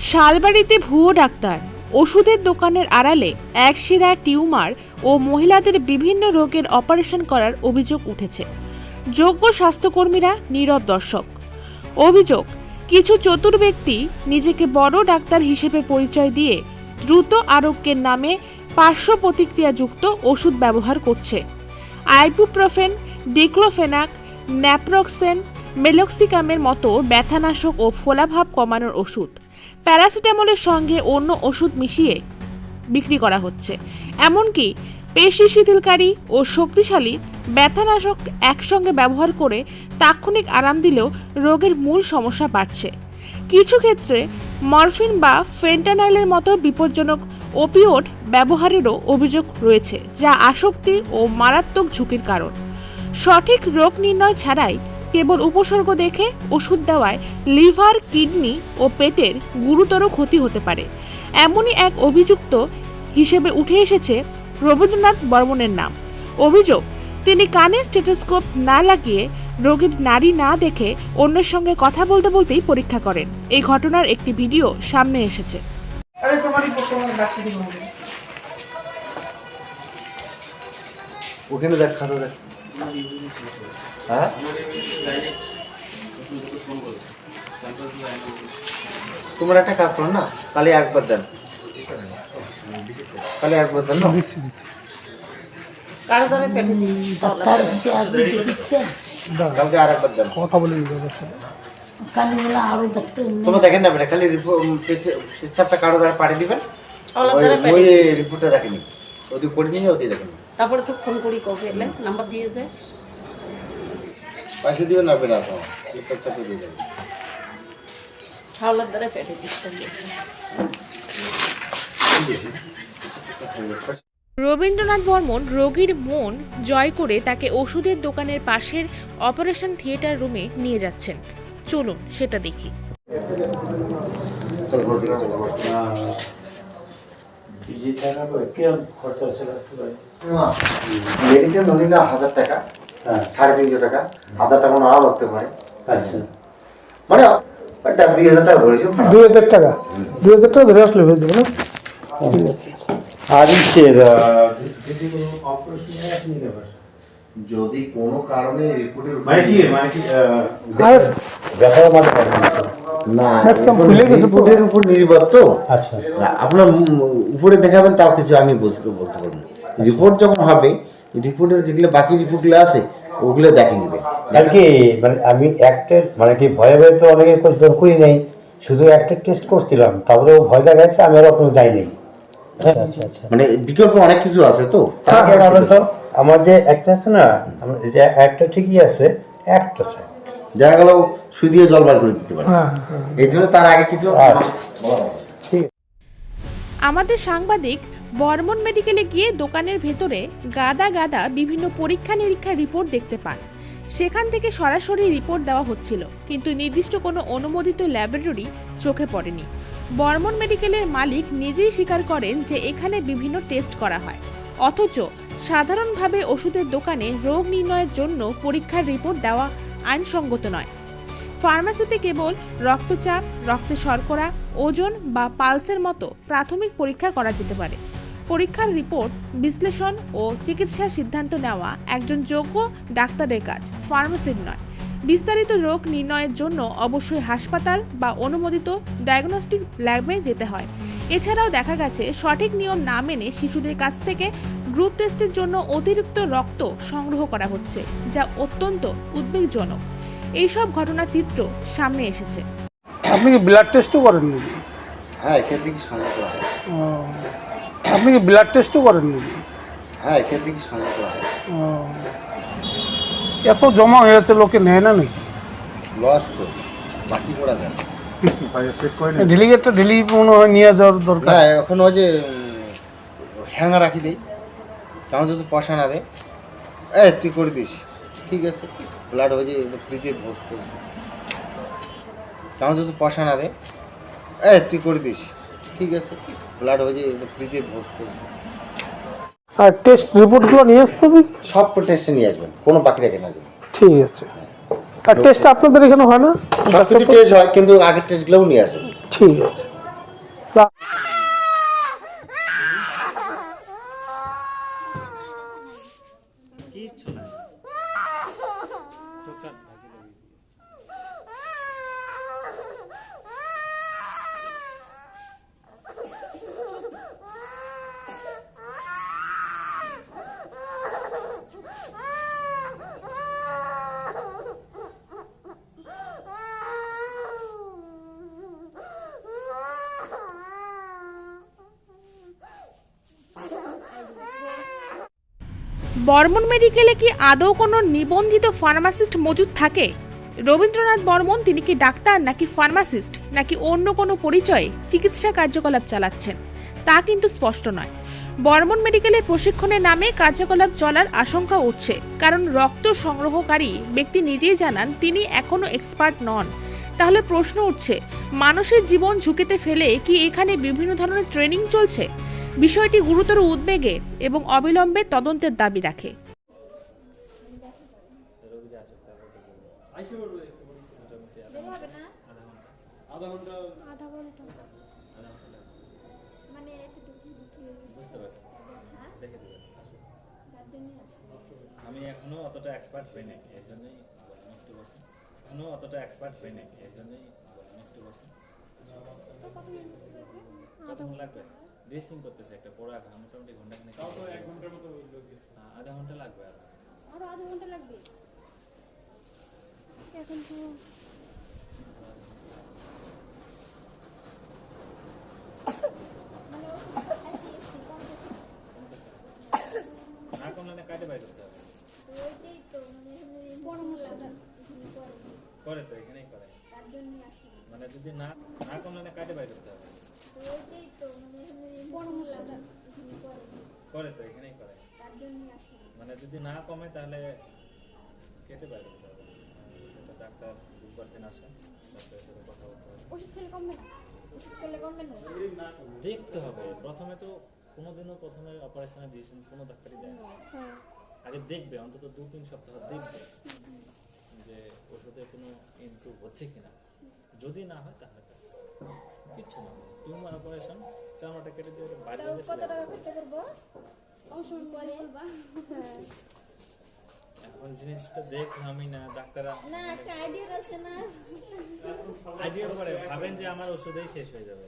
শালবাড়িতে ভুয়ো ডাক্তার, ওষুধের দোকানের আড়ালে একশিরা টিউমার ও মহিলাদের বিভিন্ন রোগের অপারেশন করার অভিযোগ উঠেছে। যোগ্য স্বাস্থ্যকর্মীরা নীরব দর্শক। অভিযোগ, কিছু চতুর ব্যক্তি নিজেকে বড় ডাক্তার হিসেবে পরিচয় দিয়ে দ্রুত আরোগ্যের নামে পার্শ্ব প্রতিক্রিয়াযুক্ত ওষুধ ব্যবহার করছে। আইবুপ্রোফেন, ডিক্লোফেনাক, ন্যাপ্রক্সেন, মেলক্সিকামের মতো ব্যথানাশক ও ফোলাভাব কমানোর ওষুধ, প্যারাসিটামলের সঙ্গে অন্য ওষুধ মিশিয়ে বিক্রি করা হচ্ছে। এমনকি পেশি শিথিলকারী ও শক্তিশালী ব্যথানাশক একসঙ্গে ব্যবহার করে তাৎক্ষণিক আরাম দিলেও রোগের মূল সমস্যা বাড়ছে। কিছু ক্ষেত্রে মরফিন বা ফেন্টানাইলের মতো বিপজ্জনক ওপিওড ব্যবহারেরও অভিযোগ রয়েছে, যা আসক্তি ও মারাত্মক ঝুঁকির কারণ। সঠিক রোগ নির্ণয় ছাড়াই কেবল উপসর্গ দেখে ওষুধ দেওয়ায় লিভার, কিডনি ও পেটের গুরুতর ক্ষতি হতে পারে। এমনই এক অভিযুক্ত হিসেবে উঠে এসেছে রবীন্দ্রনাথ বর্মনের নাম। অভিযোগ, তিনি কানে স্টেথোস্কোপ না লাগিয়ে রোগীর নাড়ি না দেখে অন্যের সঙ্গে কথা বলতে বলতেই পরীক্ষা করেন। এই ঘটনার একটি ভিডিও সামনে এসেছে। ওখানে দেখ, খাতা দেখ। হ্যাঁ, তোমার একটা কাজ করো না, কালি একবার দেন, কালি একবার দেন না। কালকে আর একবার দেন, কথা বলে তোমার দেখেন না, খালি পেছাবটা কারো দ্বারা পাঠিয়ে দিবেন, ওই রিপোর্টটা দেখেনি, ওদিকে করে নিয়ে ওদিকে দেখেন। তারপরে তো ফোন করি কবে এলে নাম্বার দিয়ে যাস, পয়সা দিবেন না বেলা তো পেছাবটা দিয়ে যাবেন। ছাওলার দ্বারা পেটে দিতে। রবীন্দ্রনাথ বর্মন রোগীর মন জয় করে তাকে ওষুধের দোকানের পাশের অপারেশন থিয়েটার রুমে নিয়ে যাচ্ছেন। চলুন সেটা দেখি। মেডিসিন ধরি না 1000 টাকা, 350 টাকা, 1000 টাকা নাও লাগতে পারে। মানে 2000 টাকা ধরেছি, 2000 টাকা, 2000 টাকা ধরে আসলে হয়ে যাবে না। আর যদি কোনো কারণে রিপোর্টের রিপোর্টের উপর নির্ভর তো। আচ্ছা, আপনার উপরে দেখাবেন তাও কিছু আমি বলতে পারবো। রিপোর্ট যখন হবে, রিপোর্টের যেগুলো বাকি রিপোর্টগুলো আছে ওগুলো দেখে নেবে। কালকে মানে আমি একটা মানে কি ভয়ে ভয়ে তো অনেকে করি নাই, শুধু একটা টেস্ট করছিলাম, তারপরে ও ভয় দেখাচ্ছে, আমি আর আপনার যাই নাই। আচ্ছা আচ্ছা, মানে বিকল্প অনেক কিছু আছে তো। আমার যে একটা আছে না, আমার যে একটা ঠিকই আছে, একটা দেখা গেল সুই দিয়ে জল বার করে দিতে পারে, এই জন্য তার আগে কিছু। আমাদের সাংবাদিক বর্মন মেডিকেলে গিয়ে দোকানের ভেতরে গাদা গাদা বিভিন্ন পরীক্ষা নিরীক্ষার রিপোর্ট দেখতে পান। সেখান থেকে সরাসরি রিপোর্ট দেওয়া হচ্ছিল, কিন্তু নির্দিষ্ট কোনো অনুমোদিত ল্যাবরেটরি চোখে পড়েনি। বর্মন মেডিকেলের মালিক নিজেই স্বীকার করেন যে এখানে বিভিন্ন টেস্ট করা হয়, অথচ সাধারণভাবে ওষুধের দোকানে রোগ নির্ণয়ের জন্য পরীক্ষার রিপোর্ট দেওয়া আইনসঙ্গত নয়। ফার্মেসিতে কেবল রক্তচাপ, রক্তে শর্করা, ওজন বা পালসের মতো প্রাথমিক পরীক্ষা করা যেতে পারে। পরীক্ষার রিপোর্ট বিশ্লেষণ ও চিকিৎসার সিদ্ধান্ত নেওয়া একজন যোগ্য ডাক্তারের কাজ, ফার্মেসির নয়। বিস্তারিত রোগ নির্ণয়ের জন্য অবশ্যই হাসপাতাল বা অনুমোদিত ডায়াগনস্টিক ল্যাবে যেতে হয়। এছাড়াও দেখা গেছে সঠিক নিয়ম না মেনে শিশুদের কাছ থেকে গ্রুপ টেস্টের জন্য অতিরিক্ত রক্ত সংগ্রহ করা হচ্ছে, যা অত্যন্ত উদ্বেগজনক। এইসব ঘটনা চিত্র সামনে এসেছে। আপনি কি ব্লাড টেস্টও করেননি? হ্যাঁ, এখান থেকে সংগ্রহ করা হয়। আপনি কি ব্লাড টেস্টও করেননি? হ্যাঁ, এখান থেকে সংগ্রহ করা হয়। এত জমা হয়েছে, লোকে নেয় না নাকি? লস তো, বাকি করা যায় ডেলিগেটটা ডেলি মনে হয় নিয়ে যাওয়ার দরকার। না, এখন ওই যে হ্যাঙ্গা রাখি দেই, কেমন যদি পয়সা না দেয়, তুই করে দিস, ঠিক আছে, ব্লাড হয়ে যায় ফ্রিজে, কেমন যদি পয়সা না দেয়, তুই করে দিস, ঠিক আছে, ব্লাড হয়ে যায় ফ্রিজে। আর টেস্ট রিপোর্টগুলো নিয়ে আসতে হবে, সব টেস্টে নিয়ে আসবেন, কোনো বাকি রেখে না যাবেন। ঠিক আছে। আর টেস্ট আপনাদের এখানে হয় না? সব কিছু টেস্ট হয়, কিন্তু আগের টেস্টগুলোও নিয়ে আসবেন। ঠিক আছে। বর্মন মেডিকেলে কি আদৌ কোনো নিবন্ধিত ফার্মাসিস্ট মজুদ থাকে? রবীন্দ্রনাথ বর্মন তিনি কি ডাক্তার নাকি ফার্মাসিস্ট নাকি অন্য কোনো পরিচয়ে চিকিৎসা কার্যকলাপ চালাচ্ছেন তা কিন্তু স্পষ্ট নয়। বর্মন মেডিকেলের প্রশিক্ষণের নামে কার্যকলাপ চলার আশঙ্কা উঠছে, কারণ রক্ত সংগ্রহকারী ব্যক্তি নিজেই জানান তিনি এখনো এক্সপার্ট নন। তাহলে প্রশ্ন উঠছে, মানুষের জীবন ঝুঁকিতে ফেলে কি এখানে বিভিন্ন ধরনের ট্রেনিং চলছে? বিষয়টি গুরুতর উদ্বেগে এবং অবিলম্বে তদন্তের দাবি রাখে। আমি এখনো অতটা এক্সপার্ট হই নাই, এর জন্যই একটু বসে। এখনো অতটা এক্সপার্ট হই নাই, এর জন্যই একটু বসে। কতক্ষণ লাগবে? ড্রেসিং করতেছে একটা পড়া মোটামুটি ঘন্টাখানেক। এক ঘন্টার মতো আধা ঘন্টা লাগবে। আরো আধা ঘন্টা লাগবে এখন তো। না কমলে না কাটে বাইরে করতে হবে। ওইটাই তো মানে পরামর্শটা করে তো এখানেই করে, তার জন্যই আসি। মানে যদি না কমলে না কাটে বাইরে করতে হবে। ওইটাই তো মানে পরামর্শটা করে তো এখানেই করে, তার জন্যই আসি। মানে যদি না কমে তাহলে কেটে বাইরে করতে হবে। এটা ডাক্তার বুধবার দিন আসে, ডাক্তারের সাথে কথা বলতে হবে। ওষুধ খেলে কমবে না? ওষুধ খেলে কমবে না? দেখতে হবে। প্রথমে তো কোনোদিনও প্রথমে অপারেশনে দিয়েছেন কোনো ডাক্তারই দেয় না। হ্যাঁ, আগে দেখবে, অন্তত 2-3 সপ্তাহ দেখবে যে ওষুধে কোনো ইমপ্রুভ হচ্ছে কিনা। যদি না হয় তাহলে কিচ্ছু না, টিউমার অপারেশন, চামড়াটা কেটে দিয়ে বাইরে তাও দিয়ে কত টাকা খরচা করবো? অবসর পরে বলবা। হ্যাঁ, এখন জিনিসটা দেখলামই না, ডাক্তাররা না একটা আইডিয়া আছে না? আইডিয়া করে ভাবেন যে আমার ওষুধেই শেষ হয়ে যাবে।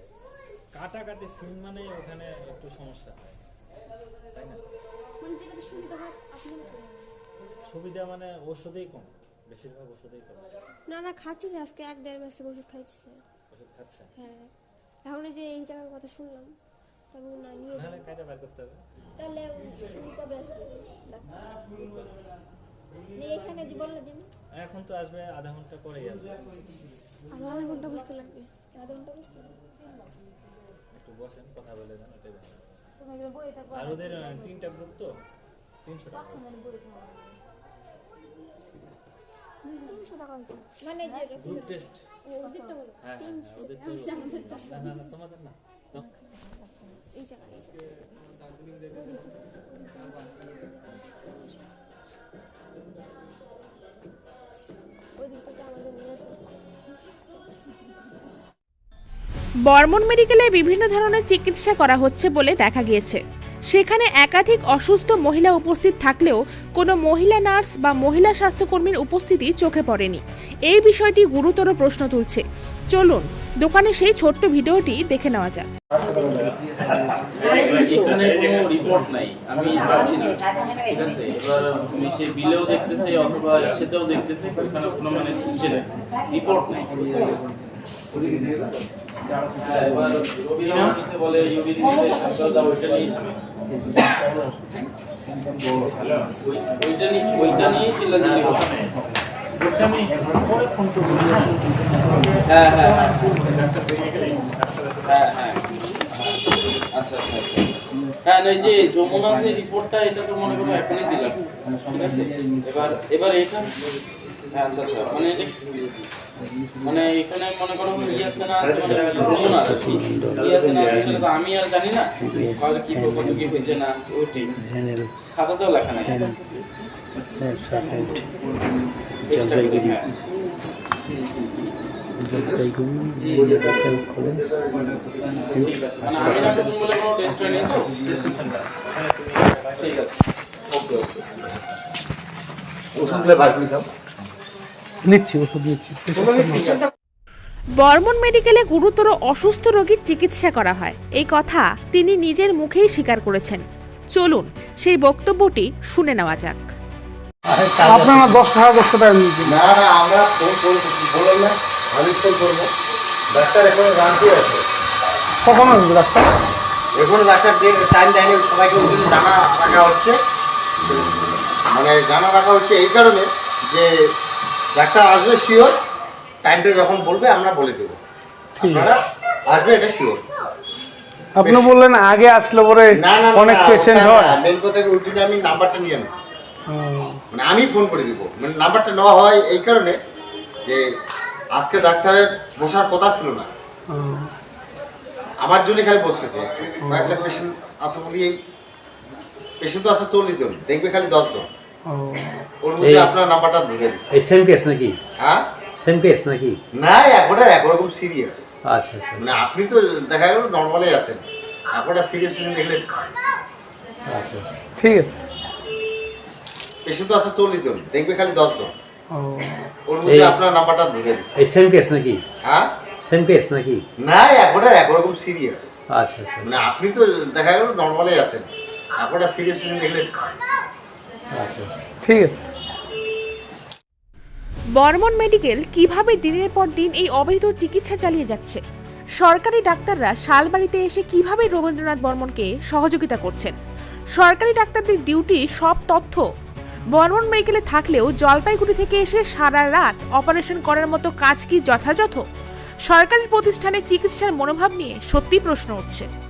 কাটাকাটি সিন মানে ওখানে একটু সমস্যা হয়, তাই না? মানে যেটা সুবিধা হয় আপনার সুবিধা মানে ওষুধেই কম, বেশিরভাগ ওষুধেই কম। না না খাচ্ছে যে আজকে 1-1.5 মাস থেকে ওষুধ খাইতেছে। ওষুধ খাচ্ছে, হ্যাঁ, এখন এই যে এই জায়গার কথা শুনলাম, তবে না নিয়ে নাহলে কাটা বার করতে হবে। তাহলে উনি কবে আসবে নিয়ে এখানে যে বললো দিন? এখন তো আসবে, আধা ঘন্টা পরেই আসবে। আরো আধা ঘন্টা বসতে লাগবে? আধা ঘন্টা বসতে লাগবে। একটু বসেন, কথা বলে যান, এটাই ভালো। তোমাকে বইটা আর ওদের 3টা গ্রুপ তো 300 টাকা। 300 টাকা হইছে মানে যে গ্রুপ টেস্ট। ওদেরটা বলো হ্যাঁ, ওদের তো না তোমাদের না তো। এই জায়গা ওই দিকটা আমাদের নিয়ে আসবে। বর্মন মেডিকেলে বিভিন্ন ধরনের চিকিৎসা করা হচ্ছে বলে দেখা গিয়েছে। সেখানে একাধিক অসুস্থ মহিলা উপস্থিত থাকলেও কোনো মহিলা নার্স বা মহিলা স্বাস্থ্যকর্মীর উপস্থিতি চোখে পড়েনি। এই বিষয়টি গুরুতর প্রশ্ন তুলছে। চলুন দোকানের সেই ছোট্ট ভিডিওটি দেখে নেওয়া যাক। এখানে কোনো রিপোর্ট নাই, আমি পাচ্ছি না, ঠিক আছে? এবার সে বিলেও দেখতেছে অথবা সেটাও দেখতেছে, ওখানে কোনো মানে রিপোর্ট নাই। এবার রবিনা বলে ইউরিন ওইটা নিয়ে ওইটা নিয়ে চিল্লাচিল্লি করছে। আমি পরে ফোন করবো। হ্যাঁ হ্যাঁ হ্যাঁ হ্যাঁ হ্যাঁ আচ্ছা আচ্ছা আচ্ছা হ্যাঁ, এই যে যমুনার যে রিপোর্টটা, এটা তো মনে করো এখনই দিলাম, ঠিক আছে? এবার এটা হ্যাঁ আচ্ছা আচ্ছা, মানে এটা মানে এখানে মনে করো ইয়ে আছে না, যমুনা ইয়ে আছে না, সেটা তো আমি আর জানি না আর কি কত কি হয়েছে না, ওইটাই খাতাতেও লেখা নাই। ঠিক আছে, মানে আমি না নতুন বলে কোনো টেস্ট হয়নি তো? ঠিক আছে, ওকে ওকে। ওষুধগুলো বার করে দাও। নিচ্ছি, ওষুধ নিচ্ছি। বর্মন মেডিকেলে গুরুতর অসুস্থ রোগীর চিকিৎসা করা হয়, এই কথা তিনি নিজের মুখেই স্বীকার করেছেন। চলুন সেই বক্তব্যটি শুনে নেওয়া যাক। আপনারা 10 টাকা নিয়েছেন। না না, আমরা ফোন করবো, বললাম না আমি ফোন করবো। ডাক্তার এখন জানতে আছে, কখন আসবে ডাক্তার? এখন ডাক্তার টাইম দেয়নি, সবাইকে ওই জন্য জানা রাখা হচ্ছে। মানে জানা রাখা হচ্ছে এই কারণে যে ডাক্তার আসবে শিওর, টাইমটা যখন বলবে আমরা বলে দেবো, আপনারা আসবে এটা শিওর। আপনি বললেন আগে আসলে পরে না না অনেক পেশেন্ট হয়। মেন কথা কি, ওই জন্য আমি নাম্বারটা নিয়ে আনছি, মানে আমি ফোন করে দিব। মানে নাম্বারটা নেওয়া হয় এই কারণে যে আজকে ডাক্তারের বসার কথা ছিল না, আমার জন্য খালি বসতেছে। একটা পেশেন্ট আছে বলি, এই পেশেন্ট তো আছে 40 জন, দেখবে খালি 10 জন, ওর মধ্যে আপনার নাম্বারটা ঢুকে দিচ্ছে। এই সেম কেস নাকি? হ্যাঁ সেম কেস নাকি? না, এখন একরকম সিরিয়াস। আচ্ছা আচ্ছা মানে আপনি তো দেখা গেল নর্মালি আছেন, এখন সিরিয়াস পেশেন্ট দেখলে আচ্ছা। ঠিক আছে। পেশেন্ট তো আছে 40 জন, দেখবে খালি 10 জন, ওর মধ্যে আপনার নাম্বারটা ঢুকে দিচ্ছে। এই সেম কেস নাকি? হ্যাঁ সেম কেস নাকি? না, এখন একরকম সিরিয়াস। আচ্ছা আচ্ছা মানে আপনি তো দেখা গেল নর্মালি আছেন, এখন সিরিয়াস পেশেন্ট দেখলে আচ্ছা। ঠিক আছে। বর্মন মেডিকেল কিভাবে দিনের পর দিন এই অবৈধ চিকিৎসা চালিয়ে যাচ্ছে, সরকারি ডাক্তাররা শালবাড়িতে এসে কিভাবে রবীন্দ্রনাথ বর্মনকে সহযোগিতা করছেন, সরকারি ডাক্তারদের ডিউটি সব তথ্য বর্মন মেডিকেলে থাকলেও জলপাইগুড়ি থেকে এসে সারা রাত অপারেশন করার মতো কাজ কি যথাযথ? সরকারি প্রতিষ্ঠানে চিকিৎসার মনোভাব নিয়ে সত্যি প্রশ্ন উঠছে।